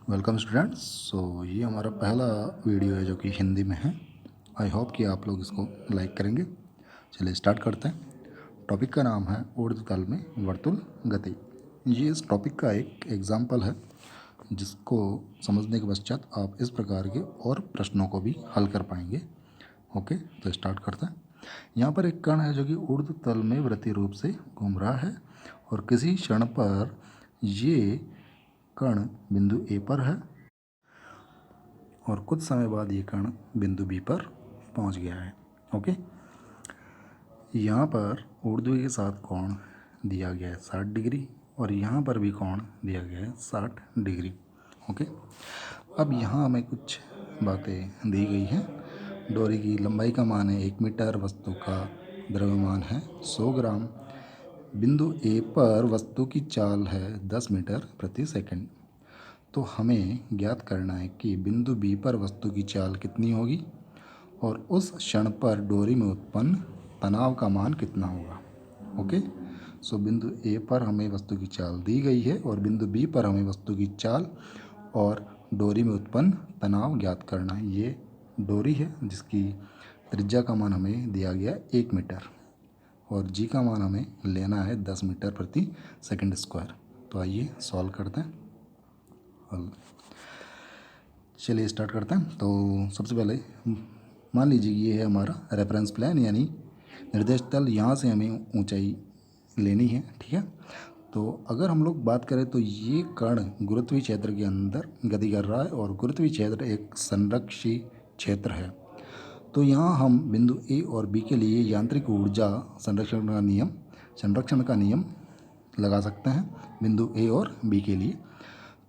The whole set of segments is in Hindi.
Welcome students. ये हमारा पहला वीडियो है जो कि हिंदी में है। आई होप कि आप लोग इसको लाइक करेंगे। चलिए स्टार्ट करते हैं। टॉपिक का नाम है ऊर्ध्वतल में वर्तुल गति। ये इस टॉपिक का एक एग्जाम्पल है जिसको समझने के पश्चात आप इस प्रकार के और प्रश्नों को भी हल कर पाएंगे। ओके, तो स्टार्ट करते हैं। यहाँ पर एक कण है जो कि ऊर्ध्वतल में वृत्तीय रूप से घूम रहा है और किसी क्षण पर ये कण बिंदु ए पर है और कुछ समय बाद ये कण बिंदु बी पर पहुंच गया है। ओके, यहाँ पर ऊर्ध्व के साथ कोण दिया गया है 60 डिग्री और यहाँ पर भी कोण दिया गया है 60 डिग्री। ओके, अब यहाँ हमें कुछ बातें दी गई हैं। डोरी की लंबाई का मान है 1 मीटर, वस्तु का द्रव्यमान है 100 ग्राम, बिंदु ए पर वस्तु की चाल है 10 मीटर प्रति सेकंड। तो हमें ज्ञात करना है कि बिंदु बी पर वस्तु की चाल कितनी होगी और उस क्षण पर डोरी में उत्पन्न तनाव का मान कितना होगा। ओके, सो बिंदु ए पर हमें वस्तु की चाल दी गई है और बिंदु बी पर हमें वस्तु की चाल और डोरी में उत्पन्न तनाव ज्ञात करना है। ये डोरी है जिसकी त्रिज्या का मान हमें दिया गया 1 मीटर और जी का मान हमें लेना है 10 मीटर प्रति सेकंड स्क्वायर। तो आइए सॉल्व करते हैं। चलिए स्टार्ट करते हैं। तो सबसे पहले मान लीजिए कि ये है हमारा रेफरेंस प्लेन यानी निर्देश तल। यहाँ से हमें ऊंचाई लेनी है, ठीक है। तो अगर हम लोग बात करें तो ये कण गुरुत्वीय क्षेत्र के अंदर गति कर रहा है और गुरुत्वीय क्षेत्र एक संरक्षी क्षेत्र है। तो यहाँ हम बिंदु ए और बी के लिए यांत्रिक ऊर्जा संरक्षण का नियम लगा सकते हैं बिंदु ए और बी के लिए।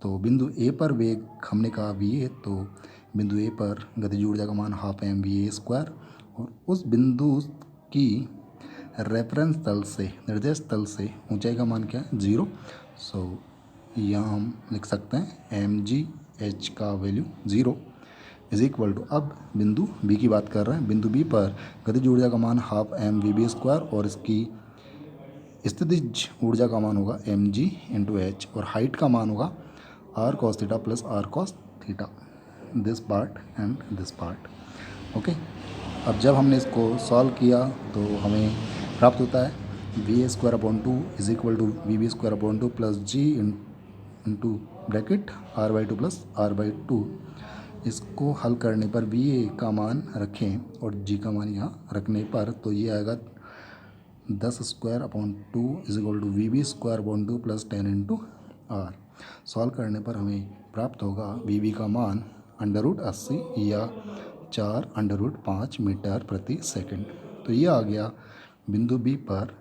तो बिंदु ए पर वेग हमने कहा वी ए, तो बिंदु ए पर गतिज ऊर्जा का मान half M V A square और उस बिंदु की रेफरेंस तल से निर्देश तल से ऊंचाई का मान क्या है 0। सो यहाँ हम लिख सकते हैं एम जी एच का वैल्यू 0 इज इक्वल टू, अब बिंदु बी की बात कर रहे हैं। बिंदु बी पर गतिज ऊर्जा का मान half M V B square और इसकी स्थितिज ऊर्जा का मान होगा एम जी इंटू एच और हाइट का मान होगा R cos theta plus R cos theta, this part and this part. Okay, अब जब हमने इसको सॉल्व किया तो हमें प्राप्त होता है V A square upon 2 is equal to V B square upon 2 plus G into bracket R by 2 plus R by 2। इसको हल करने पर वी ए का मान रखें और जी का मान यहाँ रखने पर तो ये आएगा 10 square upon 2 is equal to V B square upon 2 plus 10 into R. Solve करने पर हमें प्राप्त होगा वी बी का मान √80 या 4√5 मीटर प्रति सेकंड। तो ये आ गया बिंदु बी पर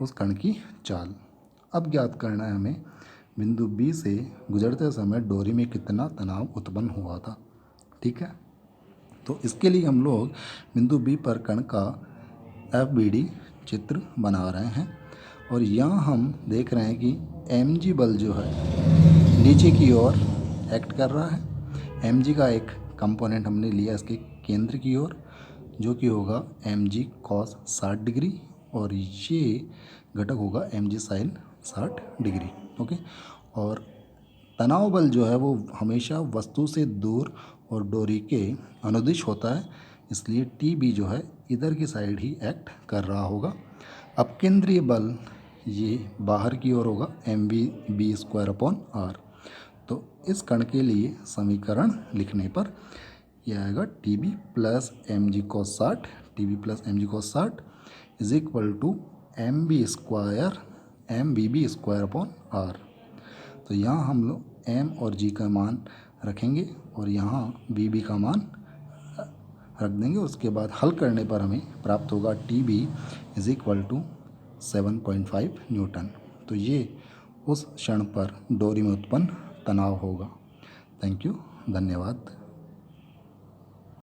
उस कण की चाल। अब ज्ञात करना है हमें बिंदु बी से गुजरते समय डोरी में कितना तनाव उत्पन्न हुआ था, ठीक है। तो इसके लिए हम लोग बिंदु बी पर कण का एफ बी डी चित्र बना रहे हैं और यहाँ हम देख रहे हैं कि एम जी बल जो है नीचे की ओर एक्ट कर रहा है। एम जी का एक कंपोनेंट हमने लिया इसके केंद्र की ओर जो कि होगा एम जी कॉस 60 डिग्री और ये घटक होगा M G sine 60 degree. Okay, और तनाव बल जो है वो हमेशा वस्तु से दूर और डोरी के अनुदिश होता है, इसलिए टी बी जो है इधर की साइड ही एक्ट कर रहा होगा। अब केंद्रीय बल ये बाहर की ओर होगा M V B square upon R. तो इस कण के लिए समीकरण लिखने पर यह आएगा T B plus M G cos 60, T B plus M G cos 60 is equal to M B square M V B square upon R. तो यहाँ हम लोग एम और जी का मान रखेंगे और यहाँ वी बी का मान रख देंगे। उसके बाद हल करने पर हमें प्राप्त होगा T B is equal to 7.5 newton. तो ये उस क्षण पर डोरी में उत्पन्न तनाव होगा। थैंक यू, धन्यवाद।